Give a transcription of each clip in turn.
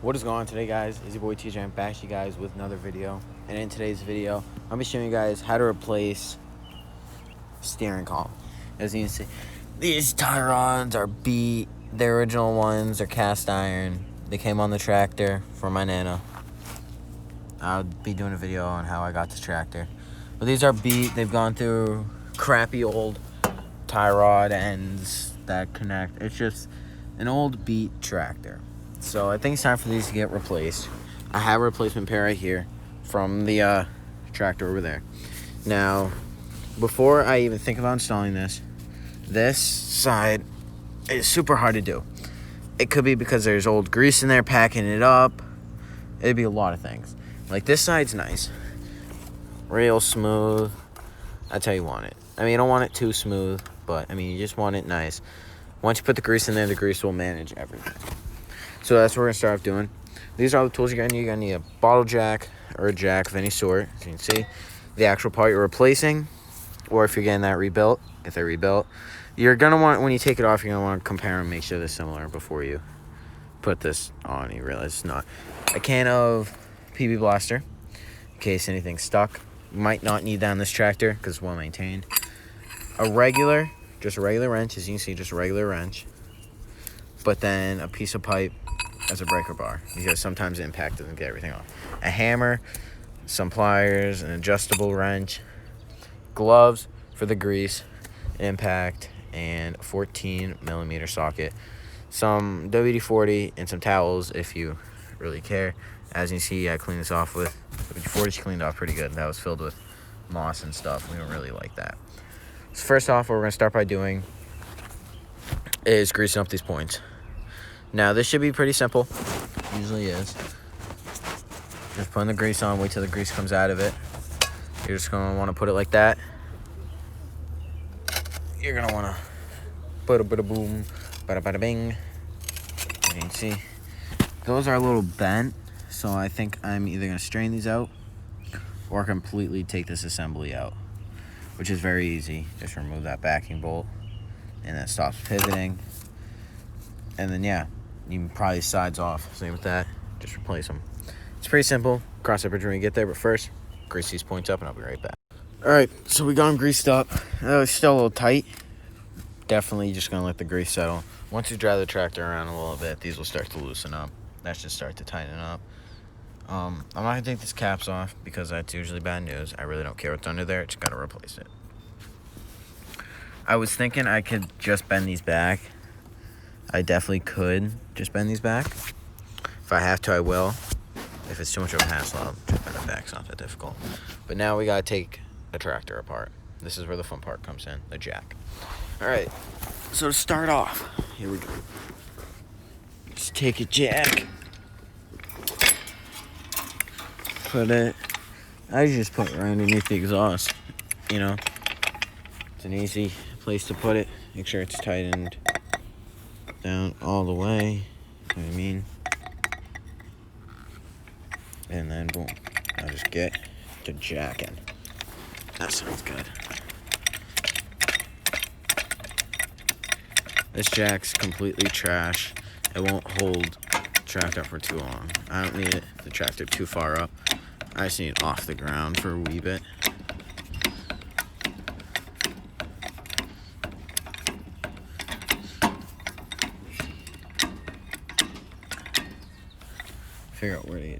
What is going on today, guys? It's your boy TJ. I'm back to you guys with another video. And in today's video, I'll be showing you guys how to replace steering column. As you can see, these tie rods are beat. The original ones are cast iron. They came on the tractor for my Nana. I'll be doing a video on how I got this tractor. But these are beat. They've gone through crappy old tie rod ends that connect. It's just an old beat tractor. So I think it's time for these to get replaced. I have a replacement pair right here from the tractor over there. Now, before I even think about installing this side is super hard to do. It could be because there's old grease in there packing it up. It'd be a lot of things. Like, this side's nice. Real smooth. That's how you want it. I mean, you don't want it too smooth, but I mean, you just want it nice. Once you put the grease in there, the grease will manage everything. So that's what we're gonna start off doing. These are all the tools you're gonna need. You're gonna need a bottle jack or a jack of any sort. As you can see, the actual part you're replacing, or if you're getting that rebuilt, get that rebuilt. You're gonna want, when you take it off, you're gonna want to compare and make sure they're similar before you put this on. You realize it's not. A can of PB Blaster, in case anything's stuck. You might not need that on this tractor because it's well maintained. Just a regular wrench, as you can see, just a regular wrench. But then a piece of pipe as a breaker bar, because sometimes the impact doesn't get everything off. A hammer, some pliers, an adjustable wrench, gloves for the grease, an impact, and a 14mm socket. Some WD-40 and some towels if you really care. As you can see, I cleaned this off with WD-40. Cleaned off pretty good. That was filled with moss and stuff. We don't really like that. So first off, what we're going to start by doing is greasing up these points. Now, this should be pretty simple. Usually is. Just putting the grease on, wait till the grease comes out of it. You're just going to want to put it like that. You're going to want to bada bada boom, bada bada bing. As you can see, those are a little bent, so I think I'm either going to strain these out or completely take this assembly out, which is very easy. Just remove that backing bolt, and that stops pivoting. And then, yeah, you can pry these sides off. Same with that. Just replace them. It's pretty simple. Cross that bridge when we get there. But first, grease these points up, and I'll be right back. All right, so we got them greased up. It's still a little tight. Definitely just going to let the grease settle. Once you drive the tractor around a little bit, these will start to loosen up. That should start to tighten up. I'm not going to take this caps off because that's usually bad news. I really don't care what's under there. Just got to replace it. I was thinking I could just bend these back. I definitely could just bend these back. If I have to, I will. If it's too much of a hassle, I'll just bend it back. It's not that difficult. But now we got to take the tractor apart. This is where the fun part comes in, the jack. All right, so to start off, here we go. Just take a jack. Put it, I just put it right underneath the exhaust, you know. It's an easy place to put it. Make sure it's tightened down all the way, you know what I mean? And then boom, I'll just get to jacking. That sounds good. This jack's completely trash. It won't hold the tractor up for too long. I don't need the tractor too far up. I just need it off the ground for a wee bit. Figure out where the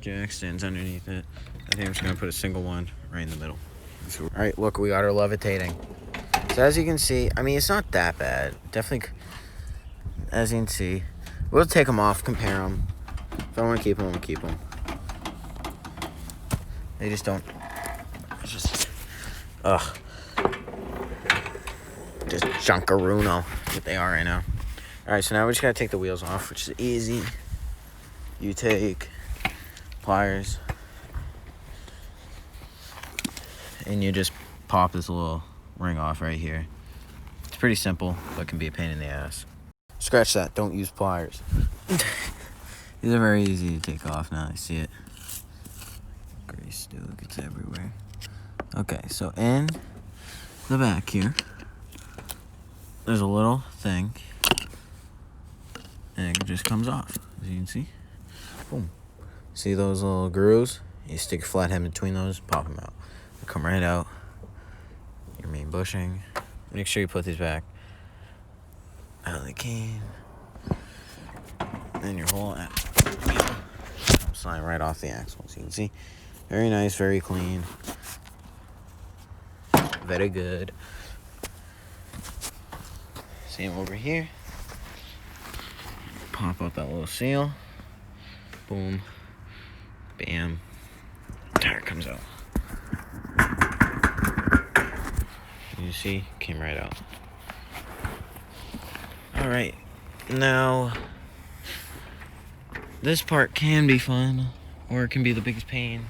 jack stands underneath it. I think I'm just gonna put a single one right in the middle. All right, look, we got our levitating. So as you can see, I mean, it's not that bad. Definitely, as you can see, we'll take them off, compare them. If I want to keep them, I'll keep them. They just don't, it's just, just junkaruno, that's what they are right now. All right, so now we just gotta take the wheels off, which is easy. You take pliers, and you just pop this little ring off right here. It's pretty simple, but can be a pain in the ass. Scratch that, don't use pliers. These are very easy to take off now, I see it. Grease still gets everywhere. Okay, so in the back here, there's a little thing, and it just comes off, as you can see. Boom. See those little grooves? You stick your flathead between those, pop them out. They come right out. Your main bushing. Make sure you put these back out of the cane. Then your whole axle slide right off the axle. So you can see, very nice, very clean. Very good. Same over here. Pop out that little seal. Boom. Bam. Tire comes out. You see, came right out. Alright, now this part can be fun, or it can be the biggest pain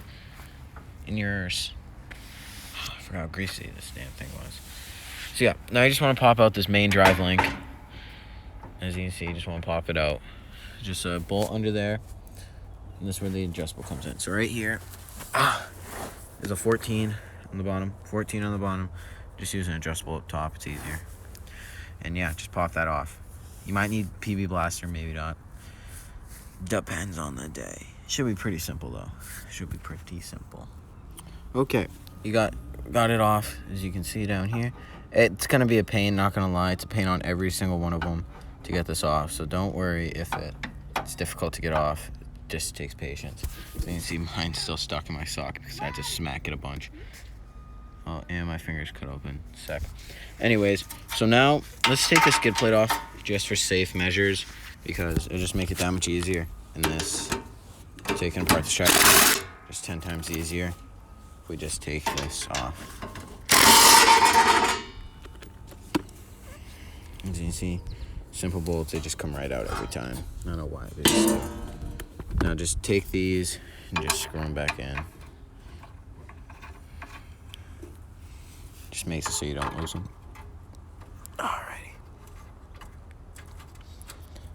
in yours. I forgot how greasy this damn thing was. So yeah, now I just want to pop out this main drive link. As you can see, just want to pop it out. Just a bolt under there. And this is where the adjustable comes in. So right here, there's a 14 on the bottom, 14 on the bottom. Just use an adjustable up top, it's easier. And yeah, just pop that off. You might need PB blaster, maybe not. Depends on the day. Should be pretty simple though. Should be pretty simple. Okay, you got it off, as you can see down here. It's gonna be a pain, not gonna lie. It's a pain on every single one of them to get this off. So don't worry if it's difficult to get off. It just takes patience. So you can see mine's still stuck in my sock because I had to smack it a bunch. Oh, and my fingers cut open. Sec. Anyways, so now let's take the skid plate off just for safe measures because it'll just make it that much easier. And this, taking apart the strap, just 10 times easier if we just take this off. As you can see, simple bolts, they just come right out every time. I don't know why. They just do. Now just take these and just screw them back in. Just makes it so you don't lose them. Alrighty.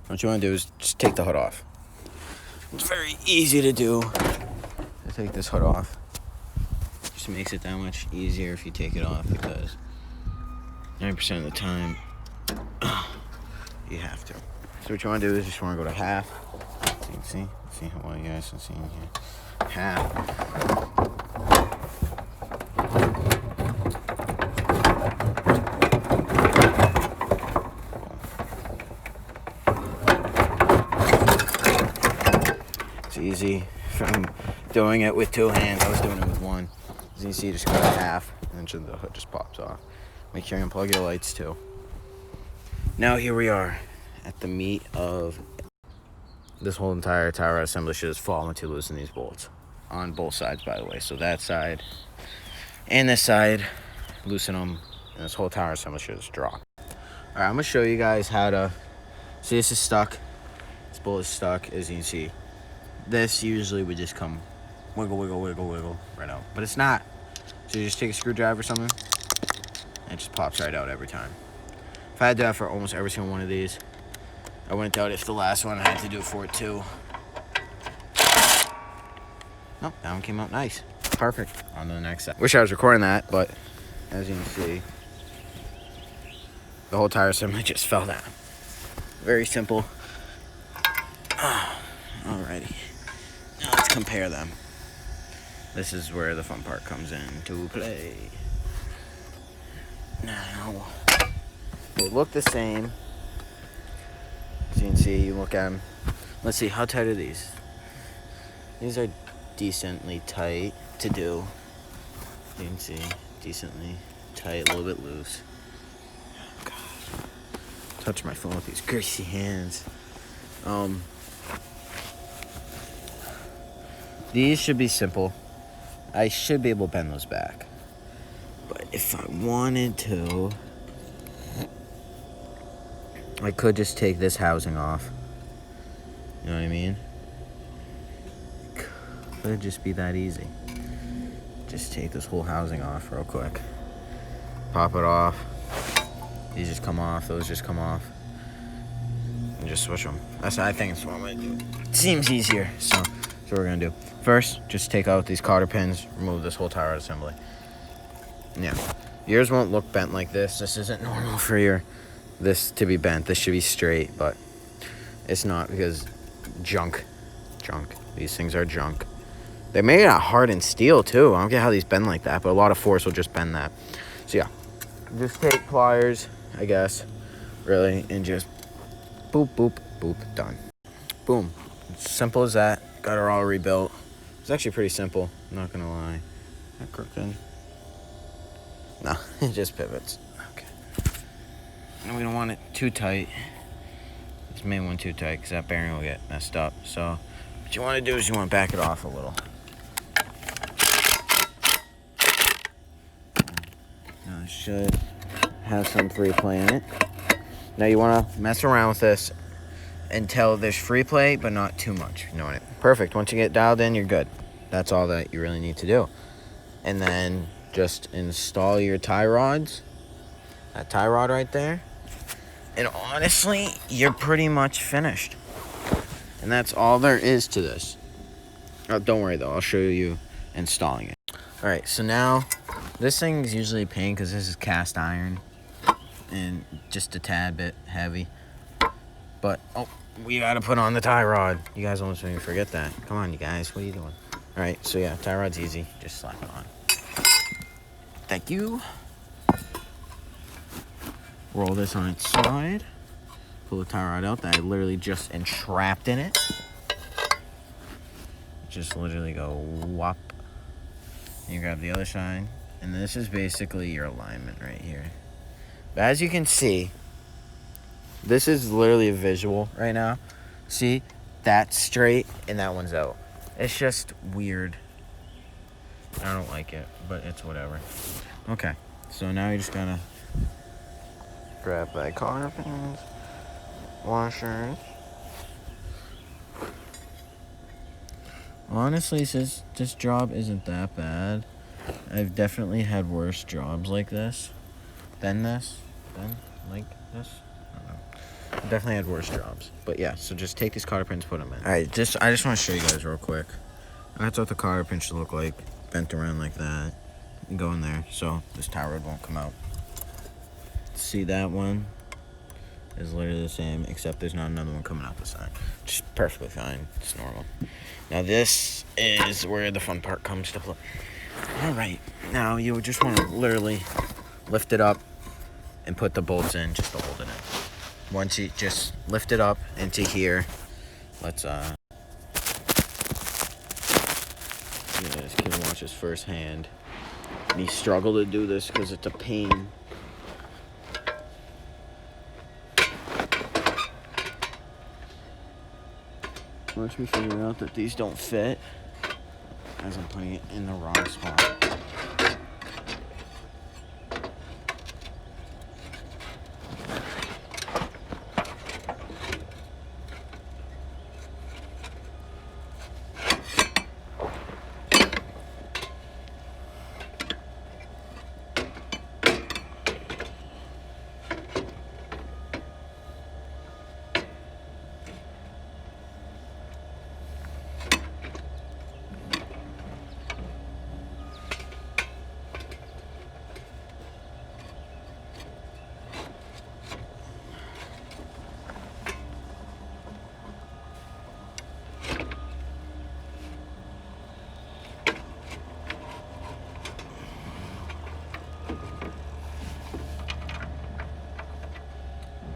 What you want to do is just take the hood off. It's very easy to do. To take this hood off. Just makes it that much easier if you take it off because 90% of the time you have to. So what you want to do is just want to go to half. So you can see how well you guys can see in here. Half. Easy from doing it with two hands. I was doing it with one. As you can see, just go to half and then the hood just pops off. Make sure you unplug your lights too. Now here we are at the meat of this whole entire tower assembly should just fall onto loosen these bolts on both sides, by the way. So that side and this side, loosen them, and this whole tower assembly should just drop. All right, I'm gonna show you guys how to. See, this is stuck. This bolt is stuck, as you can see. This usually would just come wiggle, wiggle, wiggle, wiggle right out. But it's not. So you just take a screwdriver or something, and it just pops right out every time. If I had to do that for almost every single one of these, I wouldn't doubt if the last one I had to do it for it too. Nope, that one came out nice. Perfect. On to the next side. Wish I was recording that, but as you can see, the whole tire assembly just fell down. Very simple. Alrighty. Now let's compare them. This is where the fun part comes into play. Now, they look the same. As you can see, you look at them. Let's see, how tight are these? These are decently tight to do. You can see, decently tight, a little bit loose. Oh, God. Touch my phone with these greasy hands. These should be simple. I should be able to bend those back. But if I wanted to, I could just take this housing off. You know what I mean? It could just be that easy. Just take this whole housing off real quick. Pop it off. These just come off, those just come off. And just switch them. I think that's what I'm gonna do. It seems easier, so that's what we're gonna do. First, just take out these cotter pins, remove this whole tire assembly. Yeah, yours won't look bent like this. This isn't normal for this to be bent. This should be straight, but it's not because junk junk. These things are junk. They're made out of hardened steel too. I don't get how these bend like that, but a lot of force will just bend that. So yeah, just take pliers, I guess, really, and just boop, boop, boop, done. Boom. It's simple as that. Got her all rebuilt. It's actually pretty simple, I'm not gonna lie. Not crooked. No, it just pivots. Okay. And we don't want it too tight. This main one too tight because that bearing will get messed up. So what you want to do is you want to back it off a little. Now it should have some free play in it. Now you want to mess around with this until there's free play, but not too much. You know what? Perfect. Once you get dialed in, you're good. That's all that you really need to do. And then just install your tie rods. That tie rod right there. And honestly, you're pretty much finished. And that's all there is to this. Oh, don't worry though, I'll show you installing it. All right, so now this thing's usually a pain because this is cast iron and just a tad bit heavy. But oh, we gotta put on the tie rod. You guys almost made me forget that. Come on, you guys, what are you doing? All right, so yeah, tie rod's easy. Just slap it on. Thank you. Roll this on its side. Pull the tie rod out that I literally just entrapped in it. Just literally go whop. And you grab the other side. And this is basically your alignment right here. But as you can see, this is literally a visual right now. See, that's straight and that one's out. It's just weird. I don't like it, but it's whatever. Okay, so now you just gotta grab that cotter pins, washers. Honestly, this job isn't that bad. I've definitely had worse jobs like this than like this. I don't know. I've definitely had worse jobs. But yeah, so just take these cotter pins, put them in. Alright, I just want to show you guys real quick. That's what the cotter pin should look like. Bent around like that. And go in there so this tie rod won't come out. See, that one is literally the same, except there's not another one coming out the side. Which is perfectly fine. It's normal. Now this is where the fun part comes to play. Alright, now you just want to literally lift it up and put the bolts in just to hold it in. Once you just lift it up into here, let's this kid watches firsthand. And he struggled to do this because it's a pain. Watch me figure out that these don't fit as I'm putting it in the wrong spot.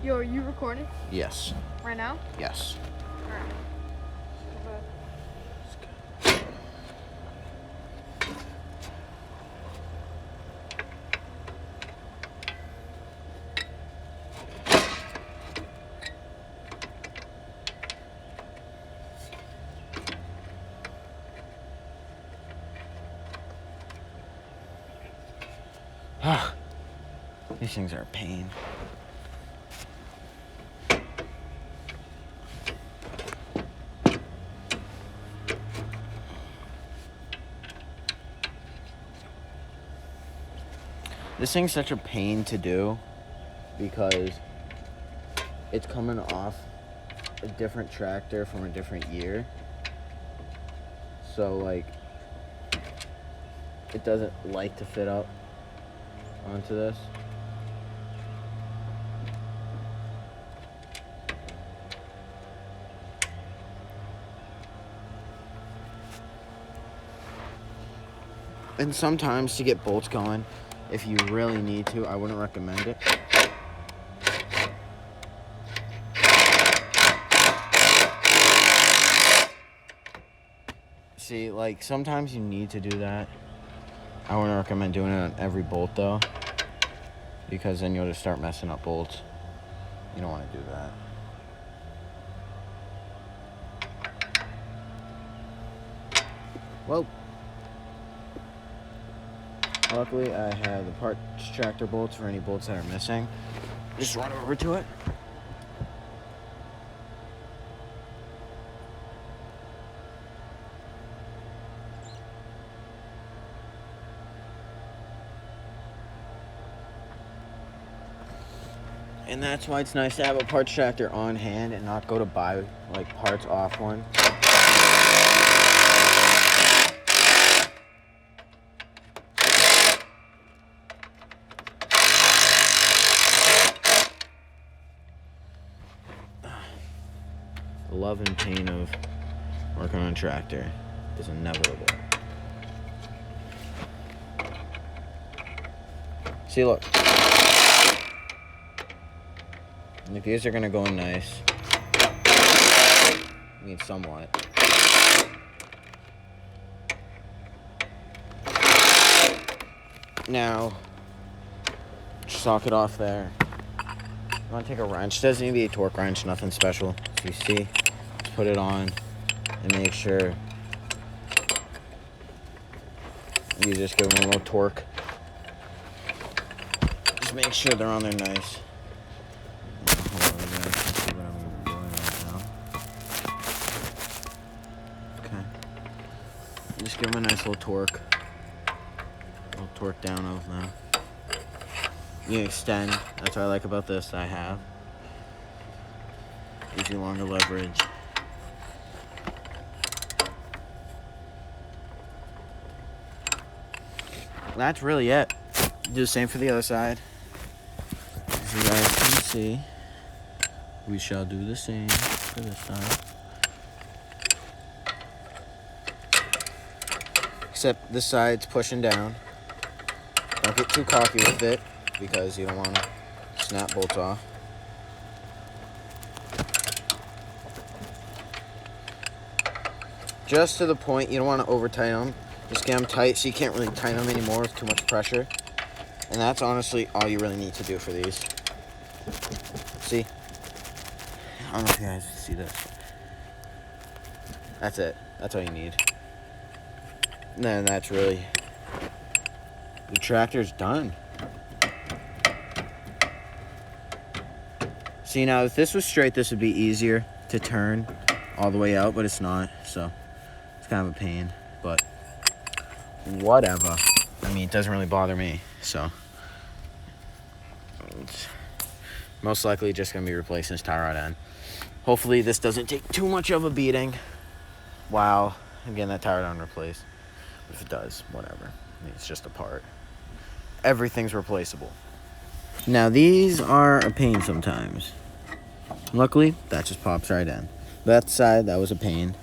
Yo, are you recording Yes. right now? Yes. Alright. These things are a pain. This thing's such a pain to do because it's coming off a different tractor from a different year. So like it doesn't like to fit up onto this. And sometimes to get bolts going, if you really need to, I wouldn't recommend it. See, like, sometimes you need to do that. I wouldn't recommend doing it on every bolt, though, because then you'll just start messing up bolts. You don't want to do that. Well, luckily I have the parts tractor bolts for any bolts that are missing. Just run over to it. And that's why it's nice to have a parts tractor on hand and not go to buy like parts off one. The love and pain of working on a tractor is inevitable. See, look. Like, these are gonna go in nice. I mean, somewhat. Now, sock it off there. You want to take a wrench. It doesn't need to be a torque wrench, nothing special. So you see, just put it on and make sure you just give them a little torque. Just make sure they're on there nice. Just give them a nice little torque. A little torque down of them. You extend. That's what I like about this. I have. Gives you longer leverage. That's really it. Do the same for the other side. As you guys can see, we shall do the same for this side. Except this side's pushing down. Don't get too cocky with it because you don't want to snap bolts off. Just to the point, you don't want to over tighten them. Just get them tight so you can't really tighten them anymore with too much pressure. And that's honestly all you really need to do for these. See? I don't know if you guys see this. That's it. That's all you need. And then that's really, the tractor's done. See, now if this was straight, this would be easier to turn all the way out, but it's not, so it's kind of a pain, but whatever. I mean, it doesn't really bother me, so it's most likely just going to be replacing this tie rod end. Hopefully this doesn't take too much of a beating while I'm getting that tie rod end replaced. If it does, whatever. I mean, it's just a part. Everything's replaceable. Now, these are a pain sometimes. Luckily, that just pops right in. That side, that was a pain.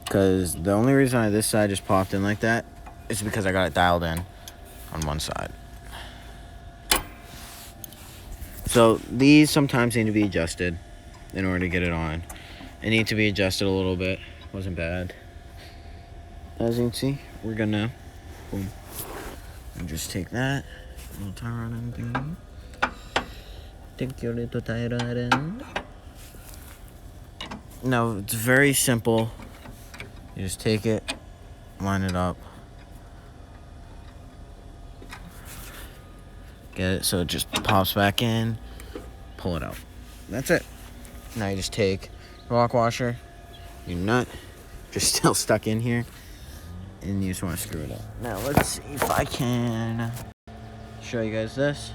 Because the only reason why this side just popped in like that is because I got it dialed in on one side. So, these sometimes need to be adjusted in order to get it on. It needs to be adjusted a little bit. Wasn't bad. As you can see, we're good now. Boom. And just take that. Little tie rod end thing. Take your little tie rod end. Now, it's very simple. You just take it, line it up. Get it so it just pops back in. Pull it out. That's it. Now you just take your lock washer, your nut, just still stuck in here. And you just want to screw it up. Now let's see if I can show you guys this.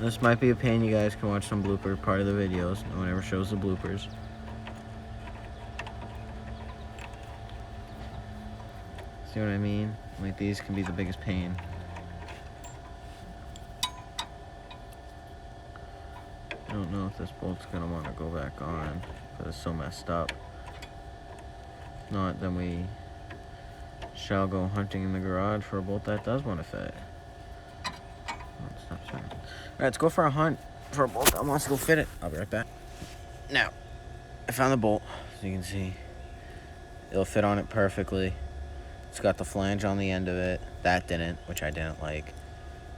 This might be a pain. You guys can watch some blooper part of the videos. No one ever shows the bloopers. See what I mean? Like, these can be the biggest pain. I don't know if this bolt's gonna want to go back on because it's so messed up. If not, then we shall go hunting in the garage for a bolt that does want to fit. Oh, stop turning. All right, let's go for a hunt for a bolt that wants to go fit it. I'll be right back. Now, I found the bolt, as you can see. It'll fit on it perfectly. It's got the flange on the end of it. That didn't, which I didn't like.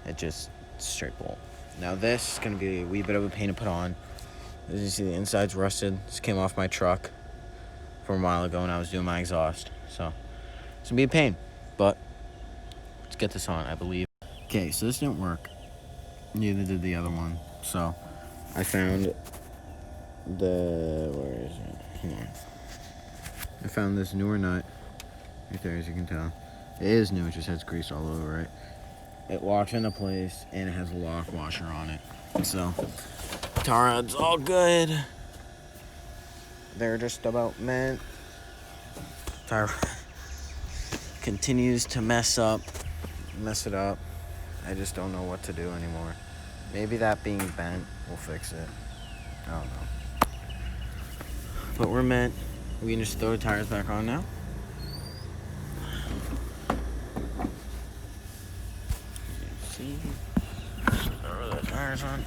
It just straight bolt. Now this is gonna be a wee bit of a pain to put on. As you see, the inside's rusted. This came off my truck from a while ago when I was doing my exhaust. So it's gonna be a pain, but let's get this on, I believe. Okay, so this didn't work. Neither did the other one. So I found where is it? Hold on. I found this newer nut right there, as you can tell. It is new, it just has grease all over it. It locks into place and it has a lock washer on it. So tie rod's all good. They're just about meant. Tie rod continues to mess it up. I just don't know what to do anymore. Maybe that being bent will fix it. I don't know. But we're meant. We can just throw the tires back on now. See? Throw the tires on.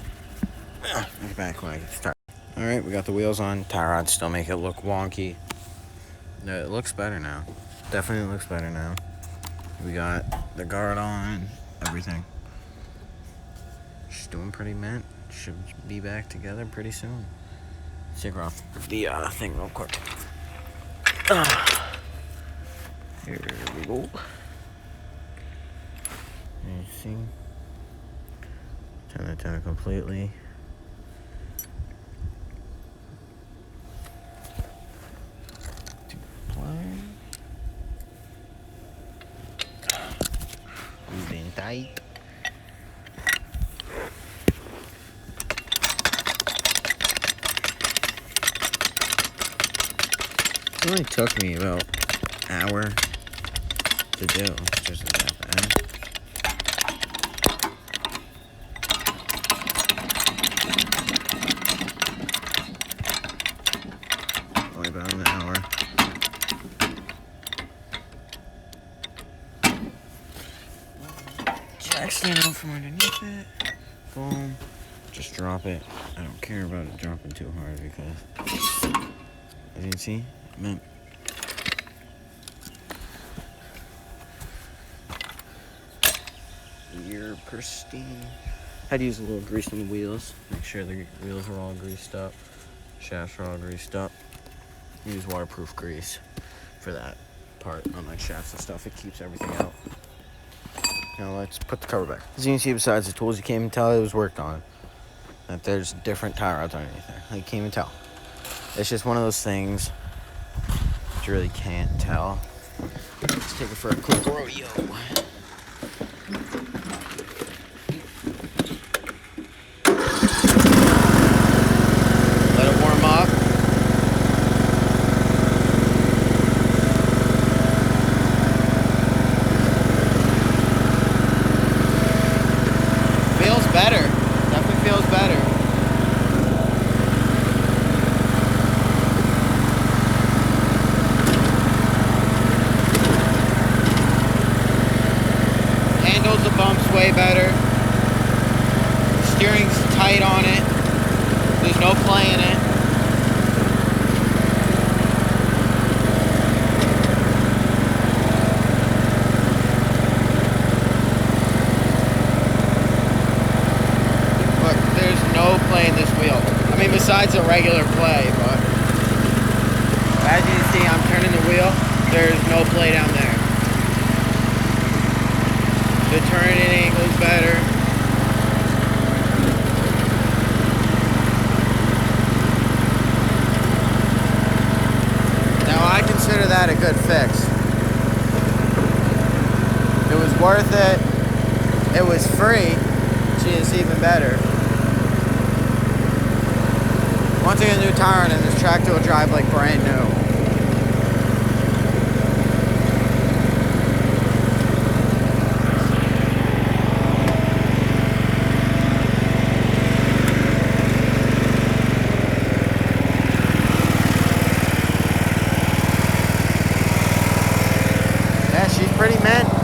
Get back when I get started. Alright, we got the wheels on. Tie rods still make it look wonky. No, it looks better now. Definitely looks better now. We got the guard on, everything. She's doing pretty mint. Should be back together pretty soon. Let's take her off the thing real quick. Here we go. You see? Turn it completely. Moving tight. It only took me about an hour to do. It's just that bad. Only about an hour. Jack stand out from underneath it. Boom. Just drop it. I don't care about it dropping too hard because, as you can see, man. You're pristine. Had to use a little grease on the wheels. Make sure the wheels are all greased up. Shafts are all greased up. Use waterproof grease for that part on like shafts and stuff. It keeps everything out. Now let's put the cover back. As you can see, besides the tools, you can't even tell it was worked on. That there's different tie rods underneath there. You can't even tell. It's just one of those things that you really can't tell. Let's take it for a quick rodeo. Let it warm up. Feels better. Definitely feels better. Handles the bumps way better. Steering's tight on it. There's no play in it. Look, there's no play in this wheel. I mean, besides a regular play, but as you can see, I'm turning the wheel. There's no play down there. The turning angle's better. Now I consider that a good fix. It was worth it. It was free, which is even better. Once I get a new tire on it, this tractor will drive like brand new. Yeah, she pretty, man?